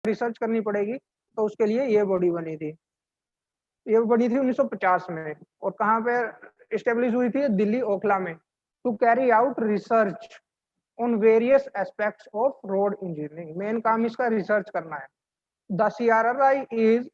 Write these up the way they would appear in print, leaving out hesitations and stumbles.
Research करनी पड़ेगी, तो उसके लिए ये बॉडी बनी थी। ये बनी थी 1950 में, और कहाँ पे स्टेब्लिश हुई थी? दिल्ली ओखला में, to carry out research on various aspects of road engineering. Main काम इसका रिसर्च करना है। The CRRI is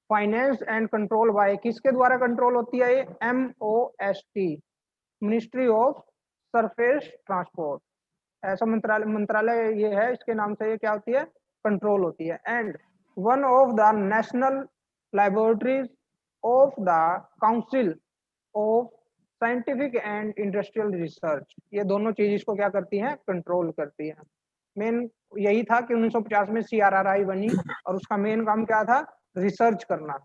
finance and control by, किसके द्वारा कंट्रोल होती है ये? MOST, ministry of surface transport. ऐसा मंत्रालय ये है, इसके नाम से ये क्या होती है? कंट्रोल होती है। And one of the national laboratories of the council of scientific and industrial research. ये दोनों चीज इसको क्या करती हैं? कंट्रोल करती हैं। मेन यही था कि 1950 में CRRI बनी, और उसका मेन काम क्या था? रिसर्च करना।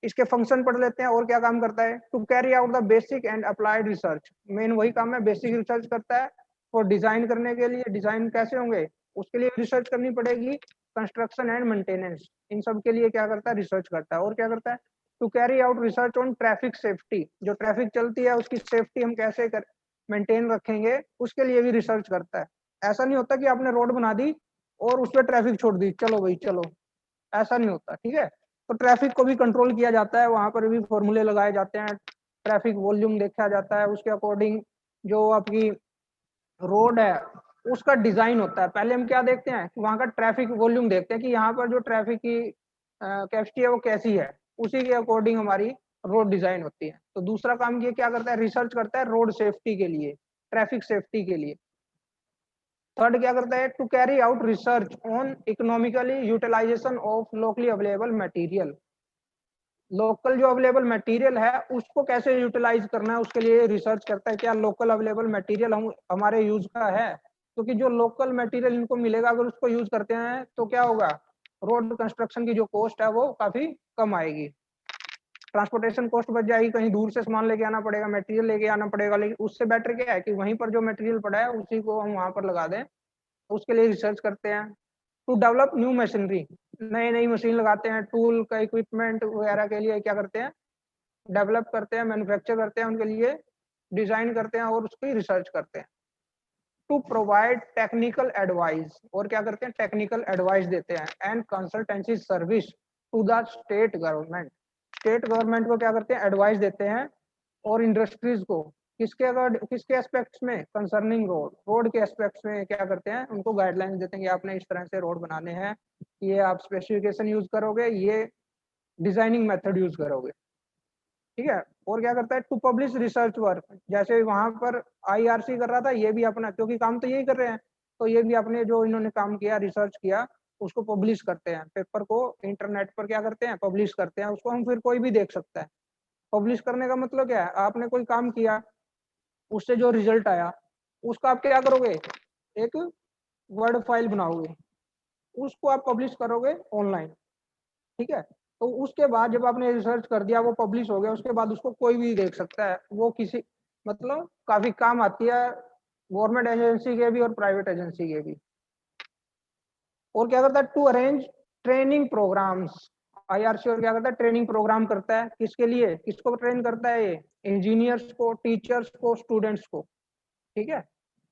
इसके फंक्शन पढ़ लेते हैं, और क्या काम करता है? To carry out the basic and applied research. Main वही काम है, बेसिक रिसर्च करता है। और डिजाइन करने के लिए, डिजाइन कैसे होंगे उसके लिए रिसर्च करनी पड़ेगी। कंस्ट्रक्शन एंड मेंटेनेंस, इन सब के लिए क्या करता है? रिसर्च करता है। और क्या करता है? To carry out research on traffic safety, जो ट्रैफिक चलती है उसकी सेफ्टी हम कैसे मेंटेन रखेंगे, उसके लिए भी रिसर्च करता है। ऐसा नहीं होता कि आपने रोड बना दी और उस पर ट्रैफिक छोड़ दी, चलो भाई चलो, ऐसा नहीं होता। ठीक है, तो ट्रैफिक को भी कंट्रोल किया जाता है, वहां पर भी फॉर्मूले लगाए जाते हैं, ट्रैफिक वॉल्यूम देखा जाता है, उसके अकॉर्डिंग जो आपकी रोड है उसका डिजाइन होता है। पहले हम क्या देखते हैं? वहां का ट्रैफिक वॉल्यूम देखते हैं कि यहाँ पर जो ट्रैफिक की कैपेसिटी है वो कैसी है, उसी के अकॉर्डिंग हमारी रोड डिजाइन होती है। तो दूसरा काम ये क्या करता है? रिसर्च करता है रोड सेफ्टी के लिए, ट्रैफिक सेफ्टी के लिए। थर्ड क्या करता है? To carry out research on economically utilisation of locally available material. Local जो अवेलेबल मटेरियल है उसको कैसे यूटिलाइज करना है, उसके लिए रिसर्च करता है। क्या लोकल अवेलेबल मटेरियल हम हमारे यूज का है? क्योंकि जो लोकल मटेरियल इनको मिलेगा, अगर उसको यूज करते हैं तो क्या होगा? रोड कंस्ट्रक्शन की जो कॉस्ट है वो काफी कम आएगी, ट्रांसपोर्टेशन कॉस्ट बच जाएगी। कहीं दूर से सामान लेके आना पड़ेगा, मटेरियल लेके आना पड़ेगा, लेकिन उससे बेटर क्या है कि वहीं पर जो मटेरियल पड़ा है उसी को हम वहां पर लगा दें। उसके लिए रिसर्च करते हैं। टू डेवलप न्यू मशीनरी, नई नई मशीन लगाते हैं, टूल का इक्विपमेंट वगैरह के लिए क्या करते हैं? डेवलप करते हैं, मैन्युफैक्चर करते हैं, उनके लिए डिजाइन करते हैं और उसकी रिसर्च करते हैं। टू प्रोवाइड टेक्निकल एडवाइस, और क्या करते हैं? टेक्निकल एडवाइस देते हैं। And consultancy service to the state government, state government को क्या करते हैं? एडवाइस देते हैं। और इंडस्ट्रीज को किसके एस्पेक्ट्स में? कंसर्निंग रोड, रोड के एस्पेक्ट्स में क्या करते हैं? उनको गाइडलाइंस देते हैं कि आपने इस तरह से रोड बनाने हैं, ये आप स्पेसिफिकेशन यूज करोगे, ये डिजाइनिंग मेथड यूज करोगे। ठीक है, और क्या करता है? टू पब्लिश रिसर्च वर्क, जैसे वहां पर IRC कर रहा था, ये भी अपना, क्योंकि काम तो यही कर रहे हैं, तो ये भी अपने जो इन्होंने काम किया, रिसर्च किया, उसको पब्लिश करते हैं। पेपर को इंटरनेट पर क्या करते हैं? पब्लिश करते हैं। उसको हम फिर कोई भी देख सकता है। पब्लिश करने का मतलब क्या है? आपने कोई काम किया, उससे जो रिजल्ट आया उसका आप क्या करोगे? एक वर्ड फाइल बनाओगे, उसको आप पब्लिश करोगे ऑनलाइन। ठीक है, तो उसके बाद जब आपने रिसर्च कर दिया, वो पब्लिश हो गया, उसके बाद उसको कोई भी देख सकता है। वो किसी मतलब काफी काम आती है गवर्नमेंट एजेंसी के भी और प्राइवेट एजेंसी के भी। और क्या करता है? To arrange training programmes. IRC और क्या करता है? ट्रेनिंग प्रोग्राम करता है। किसके लिए? किसको ट्रेन करता है ये? इंजीनियर्स को, टीचर्स को, स्टूडेंट्स को। ठीक है,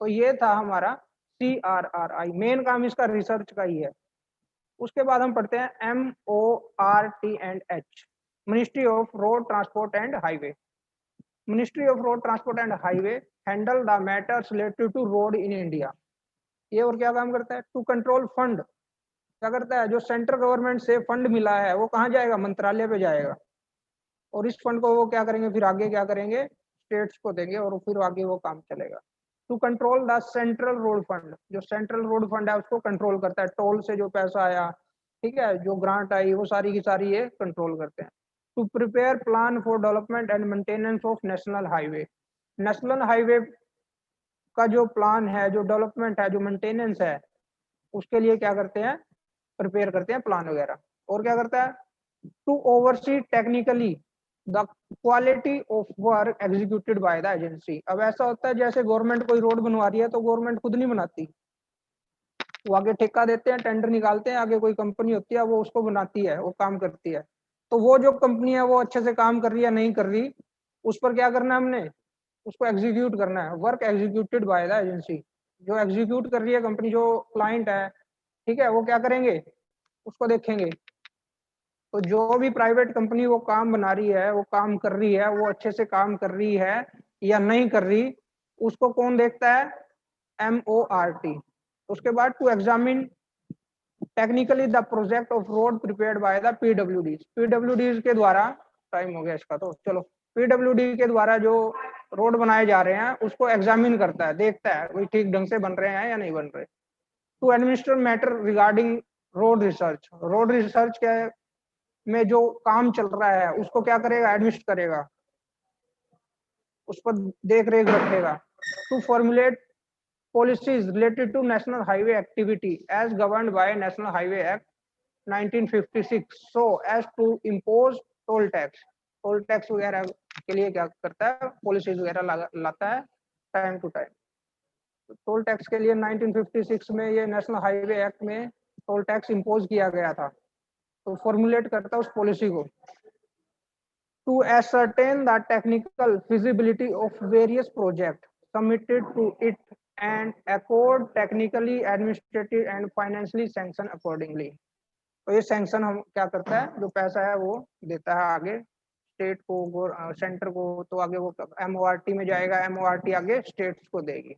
तो ये था हमारा CRRI। मेन काम इसका रिसर्च का ही है। उसके बाद हम पढ़ते हैं MORT&H, ministry of road transport and highway. Ministry of road transport and highway handle the matters related to road in India. ये और क्या काम करता है? टू कंट्रोल फंड, क्या करता है? जो सेंट्रल गवर्नमेंट से फंड मिला है वो कहाँ जाएगा? मंत्रालय पे जाएगा, और इस फंड को वो क्या करेंगे? फिर आगे क्या करेंगे? स्टेट्स को देंगे, और फिर आगे वो काम चलेगा। To control the central road fund, जो सेंट्रल रोड फंड है उसको कंट्रोल करता है। टोल से जो पैसा आया, ठीक है, जो ग्रांट आई, वो सारी की सारी ये कंट्रोल करते हैं। To prepare plan for development and maintenance of national highway. National highway का जो प्लान है, जो डेवलपमेंट है, जो मेंटेनेंस है, उसके लिए क्या करते हैं? प्रिपेयर करते हैं प्लान वगैरह। और क्या करता है? To oversee technically the quality of work executed by the agency. अब ऐसा होता है जैसे गवर्नमेंट कोई रोड बनवा रही है तो गवर्नमेंट खुद नहीं बनाती, वो आगे ठेका देते हैं, टेंडर निकालते हैं, आगे कोई कंपनी होती है वो उसको बनाती है, वो काम करती है। तो वो जो कंपनी है वो अच्छे से काम कर रही है नहीं कर रही, उस पर क्या करना है हमने? उसको एग्जीक्यूट करना है। Work executed by the agency, जो एग्जीक्यूट कर रही है कंपनी, जो क्लाइंट है, ठीक है, वो क्या करेंगे, उसको देखेंगे। तो जो भी प्राइवेट कंपनी वो काम बना रही है, वो काम कर रही है, वो अच्छे से काम कर रही है या नहीं कर रही, उसको कौन देखता है, MORT। उसके बाद to examine technically the project of road prepared by the PWD। PWD के द्वारा, टाइम हो गया इसका तो चलो, PWD के द्वारा जो रोड बनाए जा रहे हैं उसको एग्जामिन करता है, देखता है वही ठीक ढंग से बन रहे हैं या नहीं बन रहे। To administer matter regarding road research. Road research क्या है, में जो काम चल रहा है उसको क्या करेगा, एडमिनिस्ट करेगा, उस पर देख रेख रखेगा। To formulate policies related to national highway activity as governed by National Highway Act 1956 so as to impose toll tax। Toll tax वगैरह के लिए क्या करता है, पॉलिसीज वगैरह लाता है time to time. Toll tax के लिए 1956 में ये नेशनल हाईवे एक्ट में टोल टैक्स इम्पोज किया गया था, तो फॉर्मुलेट करता है उस पॉलिसी को। To ascertain the technical feasibility of various projects submitted to it and accord technically administrative and financially sanction accordingly। तो ये सैंक्शन हम क्या करता है, जो पैसा है वो देता है आगे स्टेट को, सेंटर को, तो आगे वो MORT में जाएगा, MORT आगे स्टेट्स को देगी।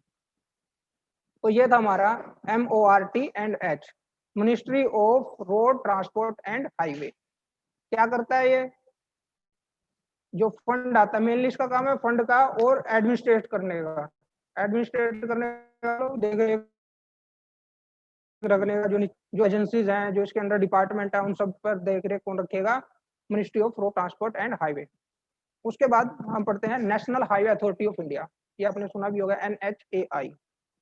तो ये था हमारा MORT and H, ministry of road transport and highway. क्या करता है ये, जो फंड आता है, मेनली इसका काम है फंड का और एडमिनिस्ट्रेट करने का, एडमिनिस्ट्रेट करने का, देख रेख रखने का, जो एजेंसीज हैं, जो इसके अंदर डिपार्टमेंट है, उन सब पर देख रेख कौन रखेगा, ministry of road transport and highway. उसके बाद हम पढ़ते हैं national highway authority of India, ये आपने सुना भी होगा, NHAI।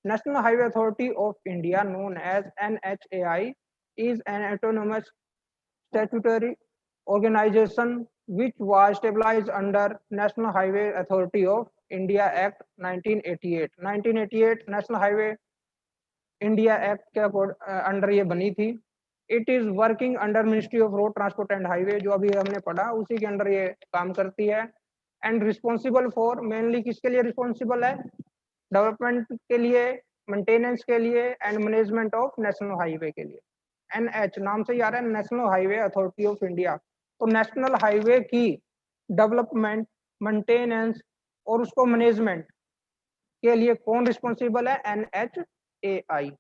National highway authority of India known as NHAI is an autonomous statutory organization which was stabilized under National Highway Authority of India Act 1988। 1988 national highway India act के under ये बनी थी। It is working under ministry of road transport and highway, जो अभी हमने पढ़ा उसी के अंडर ये काम करती है। एंड रिस्पॉन्सिबल फॉर, मेनली किसके लिए रिस्पॉन्सिबल है, डेवलपमेंट के लिए, मेंटेनेंस के लिए and management of national highway के लिए। NH नाम से ही आ रहा है, national highway authority of India. तो नेशनल हाईवे की डेवलपमेंट, मेंटेनेंस और उसको मैनेजमेंट के लिए कौन रिस्पॉन्सिबल है, NHAI।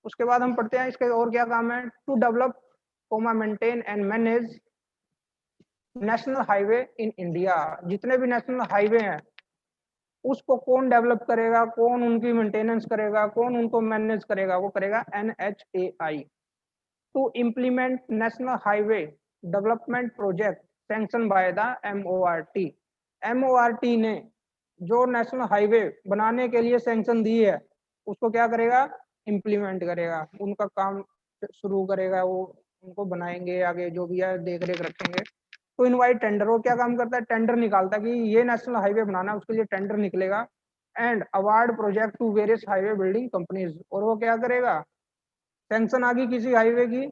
उसके बाद हम पढ़ते हैं इसके और क्या काम है, to develop, maintain and manage national highway in India. जितने भी नेशनल हाईवे हैं उसको कौन डेवलप करेगा, कौन उनकी मेंटेनेंस करेगा, कौन उनको मैनेज करेगा, वो करेगा NHAI। To implement national highway development project sanction by the MORT। MORT ने जो नेशनल हाईवे बनाने के लिए सैंक्शन दी है उसको क्या करेगा, इम्प्लीमेंट करेगा, उनका काम शुरू करेगा, वो उनको बनाएंगे, आगे जो भी है देख रेख रखेंगे। तो इनवाइट टेंडर, वो क्या काम करता है, टेंडर निकालता है कि ये नेशनल हाईवे बनाना है, उसके लिए टेंडर निकलेगा। And award project to various highway building companies, और वो क्या करेगा, सैंक्शन आ गई किसी हाईवे की,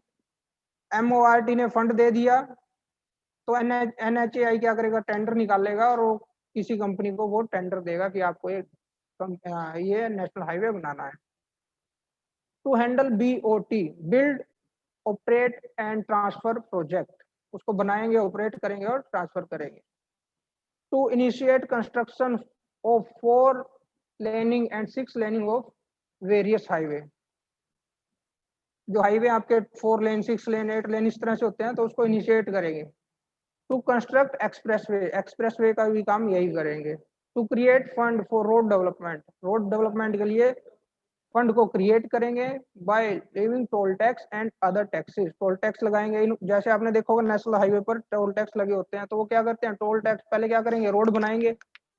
MORT ने फंड दे दिया, तो NHAI क्या करेगा, टेंडर निकालेगा और वो किसी कंपनी को वो टेंडर देगा कि आपको ये नेशनल हाईवे बनाना है। To handle BOT, build operate and transfer project, उसको बनाएंगे, ऑपरेट करेंगे और ट्रांसफर करेंगे। To initiate construction of 4 laning and 6 laning of various highway. जो हाईवे आपके 4 लेन, 6 लेन, 8 लेन इस तरह से होते हैं, तो उसको इनिशिएट करेंगे। टू कंस्ट्रक्ट एक्सप्रेसवे, एक्सप्रेसवे का भी काम यही करेंगे। To create fund for road development, road development के लिए फंड को क्रिएट करेंगे by levying toll tax and other taxes, toll tax लगाएंगे। जैसे आपने देखा होगा नेशनल हाईवे पर टोल टैक्स लगे होते हैं, तो वो क्या करते हैं, टोल टैक्स पहले क्या करेंगे, रोड बनाएंगे,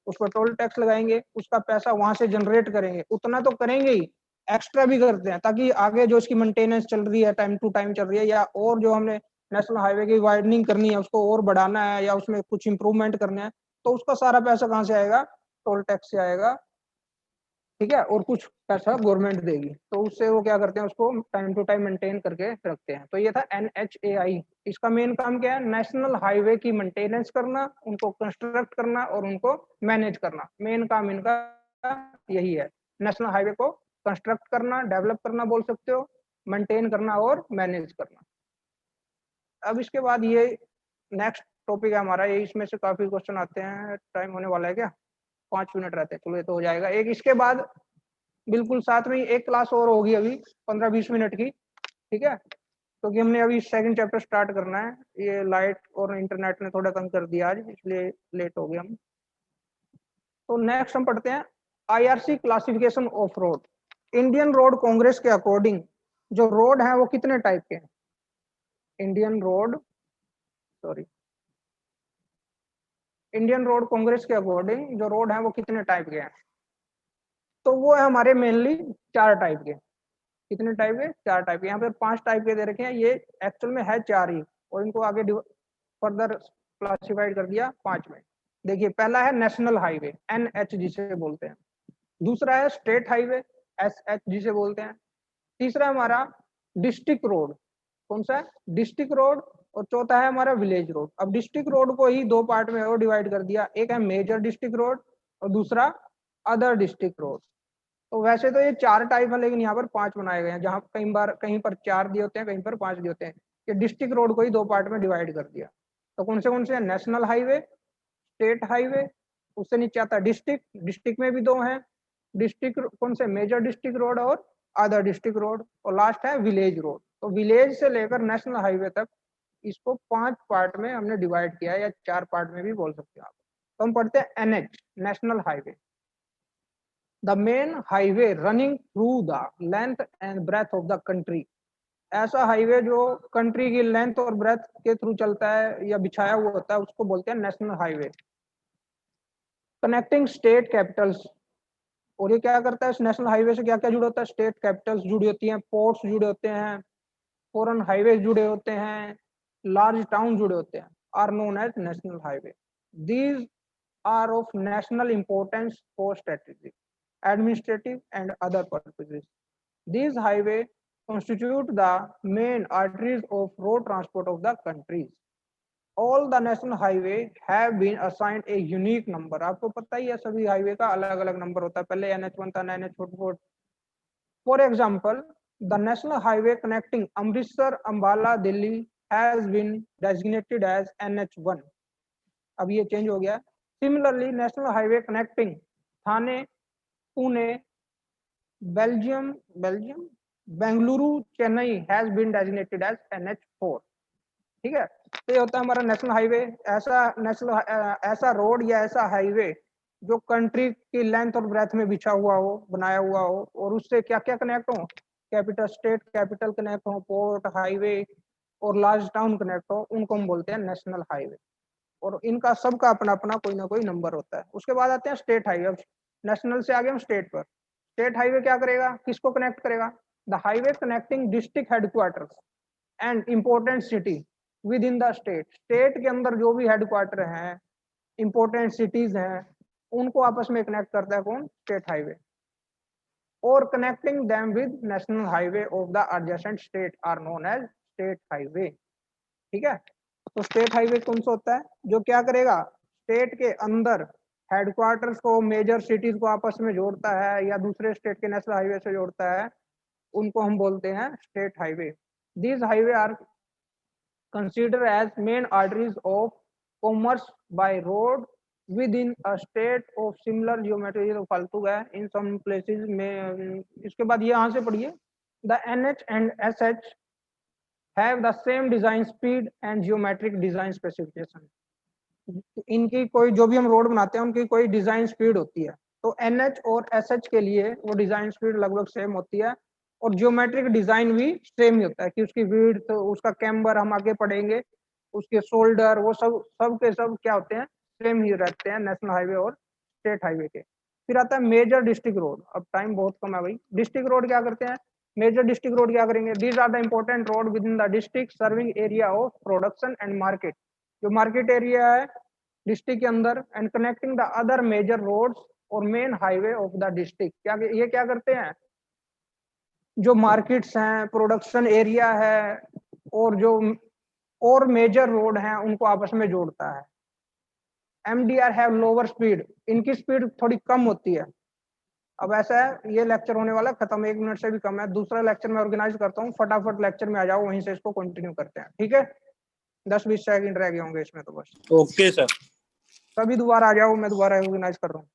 उस पर टोल टैक्स लगाएंगे, उसका पैसा वहां से जनरेट करेंगे, उतना तो करेंगे ही, एक्स्ट्रा भी करते हैं, ताकि आगे जो इसकी मेंटेनेंस चल रही है, टाइम टू टाइम चल रही है, या और जो हमने नेशनल हाईवे की वाइडनिंग करनी है, उसको और बढ़ाना है, या उसमें कुछ इंप्रूवमेंट करना है, तो उसका सारा पैसा कहाँ से आएगा, टोल टैक्स से आएगा। ठीक है, और कुछ पैसा गवर्नमेंट देगी, तो उससे वो क्या करते हैं, उसको टाइम टू टाइम मेंटेन करके रखते हैं। तो ये था NHAI। इसका मेन काम क्या है, नेशनल हाईवे की मेंटेनेंस करना, उनको कंस्ट्रक्ट करना और उनको मैनेज करना, मेन काम इनका यही है। नेशनल हाईवे को कंस्ट्रक्ट करना, डेवलप करना बोल सकते हो, मेंटेन करना और मैनेज करना। अब इसके बाद ये नेक्स्ट टॉपिक है हमारा, ये इसमें से काफी क्वेश्चन आते हैं। टाइम होने वाला है क्या? 5 मिनट रहते हैं, चलो ये तो हो जाएगा। एक इसके बाद बिल्कुल साथ में एक क्लास और होगी अभी 15-20 मिनट की, ठीक है, क्योंकि हमने अभी सेकंड चैप्टर स्टार्ट करना है। ये लाइट और इंटरनेट ने थोड़ा तंग कर दिया आज, इसलिए लेट हो गए हम। तो नेक्स्ट हम पढ़ते हैं IRC classification of road. Indian road Congress के अकॉर्डिंग जो रोड है वो कितने टाइप के हैं? इंडियन रोड कांग्रेस के अकॉर्डिंग जो रोड है वो कितने टाइप के हैं? तो वो है हमारे मेनली 4 टाइप के। कितने टाइप के? 4 टाइप के। यहाँ पे 5 टाइप के दे रखे हैं, ये एक्चुअल में है 4 ही, और इनको आगे फर्दर क्लासिफाइड कर दिया 5 में। देखिए, पहला है नेशनल हाईवे, एनएच जिसे बोलते हैं। दूसरा है स्टेट हाईवे, एसएच जिसे बोलते हैं। तीसरा हमारा डिस्ट्रिक्ट रोड, कौन सा है? District road. और चौथा है हमारा विलेज रोड। अब डिस्ट्रिक्ट रोड को ही 2 पार्ट में और डिवाइड कर दिया, एक है मेजर डिस्ट्रिक्ट रोड और दूसरा अदर डिस्ट्रिक्ट रोड। तो वैसे तो ये 4 टाइप है, लेकिन यहाँ पर 5 बनाए गए हैं, जहां कई बार कहीं पर 4 दिए होते हैं, कहीं पर 5 दिए होते हैं। ये डिस्ट्रिक्ट रोड को ही 2 पार्ट में डिवाइड कर दिया। तो कौन से नेशनल हाईवे, स्टेट हाईवे, उससे नीचे आता है डिस्ट्रिक्ट, डिस्ट्रिक्ट में भी 2 हैं। डिस्ट्रिक्ट कौन से? मेजर डिस्ट्रिक्ट रोड और अदर डिस्ट्रिक्ट रोड। और लास्ट है विलेज रोड। तो विलेज से लेकर नेशनल हाईवे तक इसको 5 पार्ट में हमने डिवाइड किया है, या 4 पार्ट में भी बोल सकते हैं आप। तो हम पढ़ते हैं NH, national highway. The main highway running through the length and breadth of the country. ऐसा हाईवे जो कंट्री की लेंथ और ब्रेथ के थ्रू चलता है या बिछाया हुआ होता है, उसको बोलते हैं national highway. Connecting state Capitals. और ये क्या करता है? इस नेशनल हाईवे से क्या क्या जुड़ा होता है? स्टेट कैपिटल्स जुड़ी होती हैं, पोर्ट्स जुड़े होते हैं, फॉरेन हाईवे जुड़े होते हैं, लार्ज टाउन जुड़े होते हैं, are known as national highway. These are of national importance for strategic, administrative and other purposes. These highways constitute the main arteries of road transport of the countries. All the national highway have been assigned a unique number. आपको पता ही है सभी highway का अलग अलग number होता है। पहले NH1 था, NH44। For example, the national highway connecting Amritsar, Ambala, Delhi has been designated as NH1. अब ये चेंज हो गया। Similarly, national highway connecting Thane, Pune, Bengaluru, Chennai has been designated as NH4। ठीक है, तो ये होता है हमारा नेशनल हाईवे। ऐसा रोड या ऐसा हाईवे जो कंट्री की लेंथ और ब्रेथ में बिछा हुआ हो, बनाया हुआ हो, और उससे क्या क्या कनेक्ट हो? कैपिटल, स्टेट कैपिटल कनेक्ट हो, पोर्ट, हाईवे और लार्ज टाउन कनेक्ट हो, उनको हम बोलते हैं नेशनल हाईवे। और इनका सबका अपना अपना कोई ना कोई नंबर होता है। उसके बाद आते हैं स्टेट हाईवे। अब नेशनल से आगे हम स्टेट पर। स्टेट हाईवे क्या करेगा? किसको कनेक्ट करेगा? The highway connecting district headquarters and important city with in the state. State के अंदर जो भी हेडक्वार्टर हैं, इंपोर्टेंट सिटीज हैं, उनको आपस में कनेक्ट करता है कौन? State highway. और connecting them with national highway of the adjacent state are known as state highway. ठीक है, तो स्टेट हाईवे कौन सा होता है? जो क्या करेगा? स्टेट के अंदर हेडक्वार्टर्स को, मेजर सिटीज को आपस में जोड़ता है, या दूसरे स्टेट के नेशनल हाईवे से जोड़ता है, उनको हम बोलते हैं state highway. These highway are consider as main arteries of commerce by road within a state of similar geometry. तो फालतू है इन सम प्लेसेस में। इसके बाद ये यहाँ से पढ़िए, the NH and SH have the same design speed and geometric design specification। इनकी कोई, जो भी हम रोड बनाते हैं उनकी कोई डिजाइन स्पीड होती है। तो NH और SH के लिए वो डिजाइन स्पीड लगभग सेम होती है, और जियोमेट्रिक डिजाइन भी सेम ही होता है कि उसकी विड्थ, उसका कैम्बर हम आगे पढ़ेंगे, उसके शोल्डर, वो सब के सब क्या होते हैं? सेम ही रहते हैं नेशनल हाईवे और स्टेट हाईवे के। फिर आता है मेजर डिस्ट्रिक्ट रोड। अब टाइम बहुत कम है भाई। डिस्ट्रिक्ट रोड क्या करते हैं? मेजर डिस्ट्रिक्ट रोड क्या करेंगे? These are the important road within the district serving area of production and market. जो मार्केट एरिया है डिस्ट्रिक्ट के अंदर, and connecting the other major roads और main highway of the district. क्या ये क्या करते हैं? जो मार्केट्स हैं, प्रोडक्शन एरिया है, और जो और मेजर रोड हैं, उनको आपस में जोड़ता है। MDR have lower speed. इनकी स्पीड थोड़ी कम होती है। अब ऐसा है, ये लेक्चर होने वाला खत्म, 1 मिनट से भी कम है, दूसरा लेक्चर मैं ऑर्गेनाइज करता हूँ, फटाफट लेक्चर में आ जाओ, वहीं से इसको कंटिन्यू करते हैं, ठीक है? 10-20 सेकंड रह गए होंगे इसमें तो बस। Okay sir. सभी दोबारा आ जाओ, मैं दोबारा ऑर्गेनाइज कर रहा हूँ।